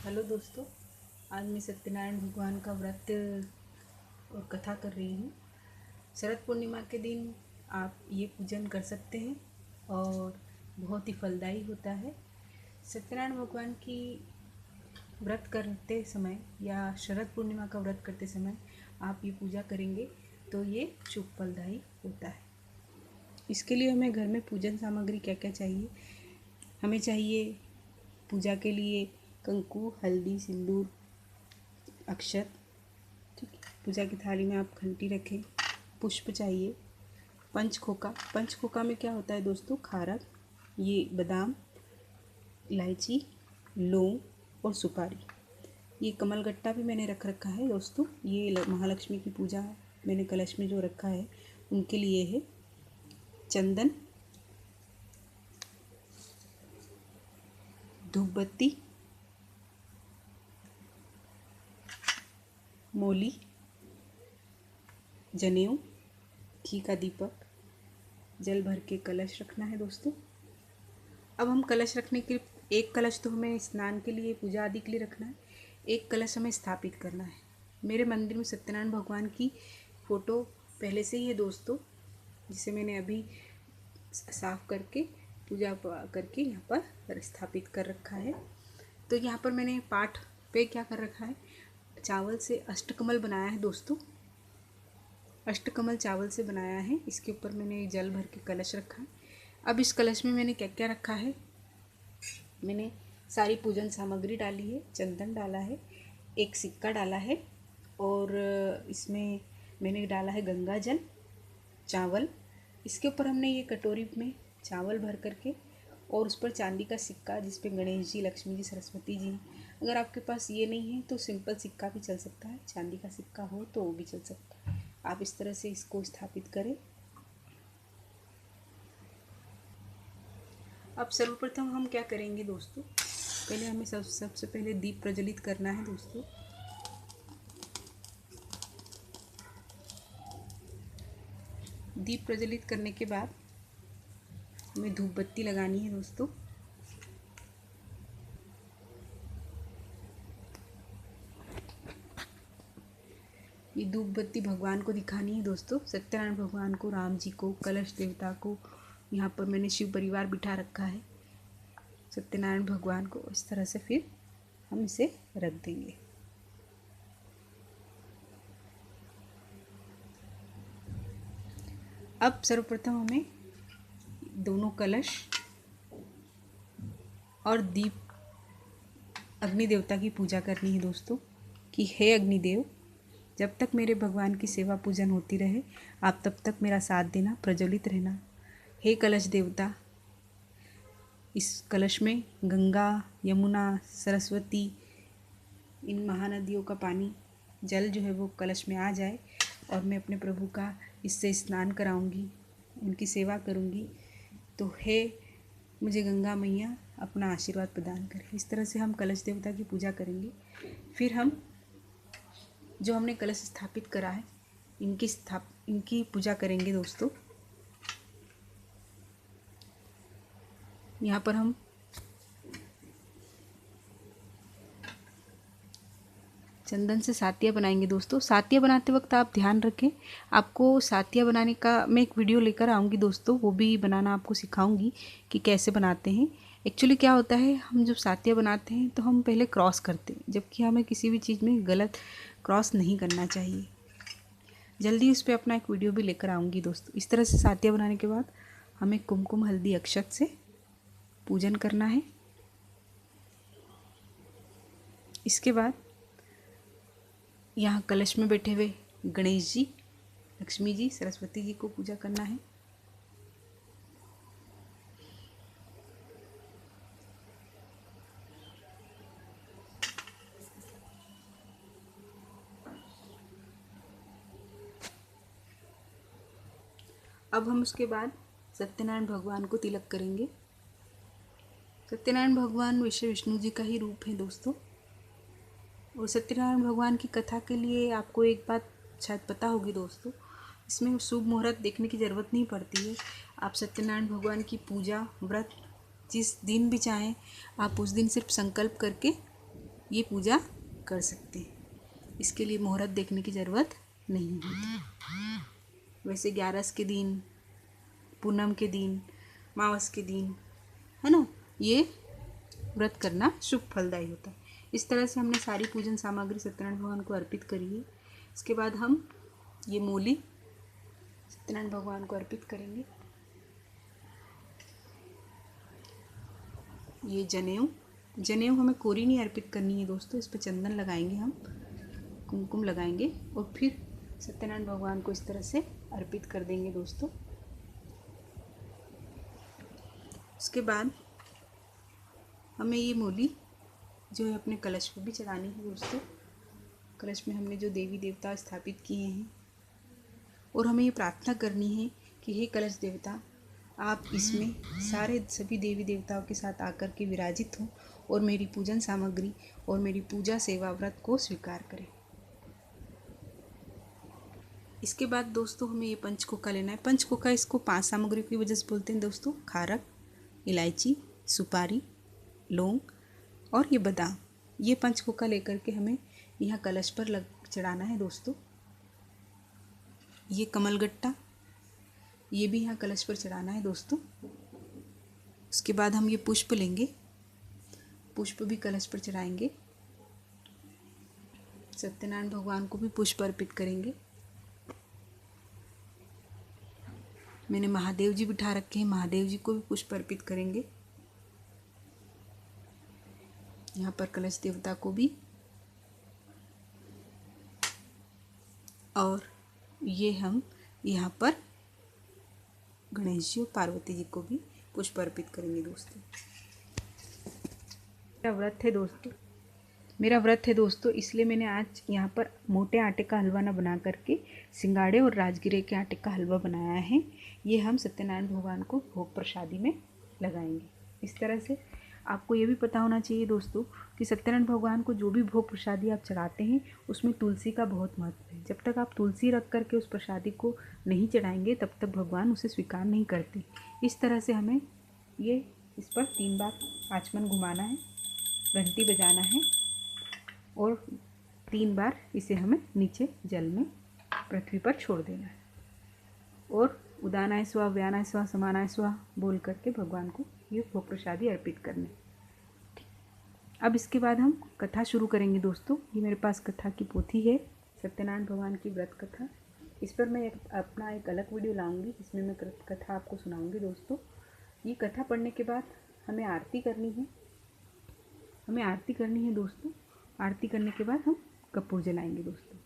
Hello दोस्तों, आज मैं सत्यनारायण भगवान का व्रत और कथा कर रही हूँ। शरद पूर्णिमा के दिन आप ये पूजन कर सकते हैं और बहुत ही फलदायी होता है। सत्यनारायण भगवान की व्रत करते समय या शरद पूर्णिमा का व्रत करते समय आप ये पूजा करेंगे तो ये शुभ फलदायी होता है। इसके लिए हमें घर में पूजन सामग्री क्या क्या चाहिए। हमें चाहिए पूजा के लिए कंकु, हल्दी, सिंदूर, अक्षत। ठीक है, पूजा की थाली में आप घंटी रखें। पुष्प चाहिए। पंचखोखा में क्या होता है दोस्तों? खारक, ये बादाम, इलायची, लौंग और सुपारी। ये कमलगट्टा भी मैंने रख रखा है दोस्तों। ये महालक्ष्मी की पूजा मैंने कलश में जो रखा है उनके लिए है। चंदन, धूप बत्ती, मोली, जनेऊ, घी का दीपक, जल भर के कलश रखना है दोस्तों। अब हम कलश रखने के एक कलश तो हमें स्नान के लिए, पूजा आदि के लिए रखना है। एक कलश हमें स्थापित करना है। मेरे मंदिर में सत्यनारायण भगवान की फ़ोटो पहले से ही है दोस्तों, जिसे मैंने अभी साफ़ करके पूजा करके यहाँ पर स्थापित कर रखा है। तो यहाँ पर मैंने पाठ पे क्या कर रखा है, चावल से अष्टकमल बनाया है दोस्तों। अष्टकमल चावल से बनाया है। इसके ऊपर मैंने जल भर के कलश रखा है। अब इस कलश में मैंने क्या क्या रखा है, मैंने सारी पूजन सामग्री डाली है। चंदन डाला है, एक सिक्का डाला है और इसमें मैंने डाला है गंगा जल, चावल। इसके ऊपर हमने ये कटोरी में चावल भर करके और उस पर चांदी का सिक्का जिस पे गणेश जी, लक्ष्मी जी, सरस्वती जी। अगर आपके पास ये नहीं है तो सिंपल सिक्का भी चल सकता है। चांदी का सिक्का हो तो वो भी चल सकता है। आप इस तरह से इसको स्थापित करें। अब सर्वप्रथम हम क्या करेंगे दोस्तों, पहले हमें सबसे पहले दीप प्रज्वलित करना है दोस्तों। दीप प्रज्वलित करने के बाद हमें धूप बत्ती लगानी है दोस्तों। ये धूप बत्ती भगवान को दिखानी है दोस्तों, सत्यनारायण भगवान को, राम जी को, कलश देवता को। यहाँ पर मैंने शिव परिवार बिठा रखा है। सत्यनारायण भगवान को इस तरह से फिर हम इसे रख देंगे। अब सर्वप्रथम हमें दोनों कलश और दीप अग्नि देवता की पूजा करनी है दोस्तों, कि हे अग्निदेव, जब तक मेरे भगवान की सेवा पूजन होती रहे आप तब तक मेरा साथ देना, प्रज्वलित रहना। हे कलश देवता, इस कलश में गंगा, यमुना, सरस्वती, इन महानदियों का पानी, जल जो है वो कलश में आ जाए और मैं अपने प्रभु का इससे स्नान कराऊंगी, उनकी सेवा करूंगी। तो हे मुझे गंगा मैया अपना आशीर्वाद प्रदान करें। इस तरह से हम कलश देवता की पूजा करेंगे। फिर हम जो हमने कलश स्थापित करा है इनकी पूजा करेंगे दोस्तों। यहाँ पर हम चंदन से सातिया बनाएंगे दोस्तों। सातिया बनाते वक्त आप ध्यान रखें, आपको सातिया बनाने का मैं एक वीडियो लेकर आऊँगी दोस्तों, वो भी बनाना आपको सिखाऊंगी कि कैसे बनाते हैं। एक्चुअली क्या होता है, हम जब सातिया बनाते हैं तो हम पहले क्रॉस करते हैं, जबकि हमें किसी भी चीज़ में गलत क्रॉस नहीं करना चाहिए। जल्दी उस पर अपना एक वीडियो भी लेकर आऊँगी दोस्तों। इस तरह से सातिया बनाने के बाद हमें कुमकुम, हल्दी, अक्षत से पूजन करना है। इसके बाद यहाँ कलश में बैठे हुए गणेश जी, लक्ष्मी जी, सरस्वती जी को पूजा करना है। अब हम उसके बाद सत्यनारायण भगवान को तिलक करेंगे। सत्यनारायण भगवान विष्णु जी का ही रूप है दोस्तों। और सत्यनारायण भगवान की कथा के लिए आपको एक बात शायद पता होगी दोस्तों, इसमें शुभ मुहूर्त देखने की ज़रूरत नहीं पड़ती है। आप सत्यनारायण भगवान की पूजा, व्रत जिस दिन भी चाहें आप उस दिन सिर्फ संकल्प करके ये पूजा कर सकते हैं। इसके लिए मुहूर्त देखने की ज़रूरत नहीं होती। वैसे 11 के दिन, पूनम के दिन, मावस के दिन, है ना, ये व्रत करना शुभ फलदायी होता है। इस तरह से हमने सारी पूजन सामग्री सत्यनारायण भगवान को अर्पित करी है। इसके बाद हम ये मूली सत्यनारायण भगवान को अर्पित करेंगे। ये जनेऊ हमें कोरी नहीं अर्पित करनी है दोस्तों, इस पर चंदन लगाएंगे, हम कुमकुम लगाएंगे और फिर सत्यनारायण भगवान को इस तरह से अर्पित कर देंगे दोस्तों। उसके बाद हमें ये मूली जो है अपने कलश पर भी चढ़ानी है दोस्तों। कलश में हमने जो देवी देवता स्थापित किए हैं और हमें ये प्रार्थना करनी है कि हे कलश देवता, आप इसमें सभी देवी देवताओं के साथ आकर के विराजित हों और मेरी पूजन सामग्री और मेरी पूजा सेवा व्रत को स्वीकार करें। इसके बाद दोस्तों हमें ये पंचकोका लेना है। पंचकोका इसको 5 सामग्रियों की वजह से बोलते हैं दोस्तों। खारक, इलायची, सुपारी, लौंग और ये बादाम। ये पंचकोका लेकर के हमें यहाँ कलश पर चढ़ाना है दोस्तों। ये कमलगट्टा, ये भी यहाँ कलश पर चढ़ाना है दोस्तों। उसके बाद हम ये पुष्प लेंगे, पुष्प भी कलश पर चढ़ाएंगे। सत्यनारायण भगवान को भी पुष्प अर्पित करेंगे। मैंने महादेव जी बिठा रखे हैं, महादेव जी को भी पुष्प अर्पित करेंगे। यहाँ पर कलश देवता को भी, और ये हम यहाँ पर गणेश जी और पार्वती जी को भी पुष्प अर्पित करेंगे दोस्तों। मेरा व्रत है दोस्तों, इसलिए मैंने आज यहाँ पर मोटे आटे का हलवा ना बना करके सिंगाड़े और राजगिरे के आटे का हलवा बनाया है। ये हम सत्यनारायण भगवान को भोग प्रसादी में लगाएंगे। इस तरह से आपको ये भी पता होना चाहिए दोस्तों कि सत्यनारायण भगवान को जो भी भोग प्रसादी आप चढ़ाते हैं उसमें तुलसी का बहुत महत्व है। जब तक आप तुलसी रख करके उस प्रसादी को नहीं चढ़ाएंगे तब तक भगवान उसे स्वीकार नहीं करते। इस तरह से हमें ये इस पर 3 बार आचमन घुमाना है, घंटी बजाना है और 3 बार इसे हमें नीचे जल में पृथ्वी पर छोड़ देना है और उदानाय स्वाहा, व्यानाय स्वाहा, समानाय स्वाहा बोल करके भगवान को ये भोग प्रसादी अर्पित करने। अब इसके बाद हम कथा शुरू करेंगे दोस्तों। ये मेरे पास कथा की पोथी है, सत्यनारायण भगवान की व्रत कथा। इस पर मैं अपना एक अलग वीडियो लाऊंगी जिसमें मैं कथा आपको सुनाऊंगी दोस्तों। ये कथा पढ़ने के बाद हमें आरती करनी है, दोस्तों। आरती करने के बाद हम कपूर जलाएंगे दोस्तों।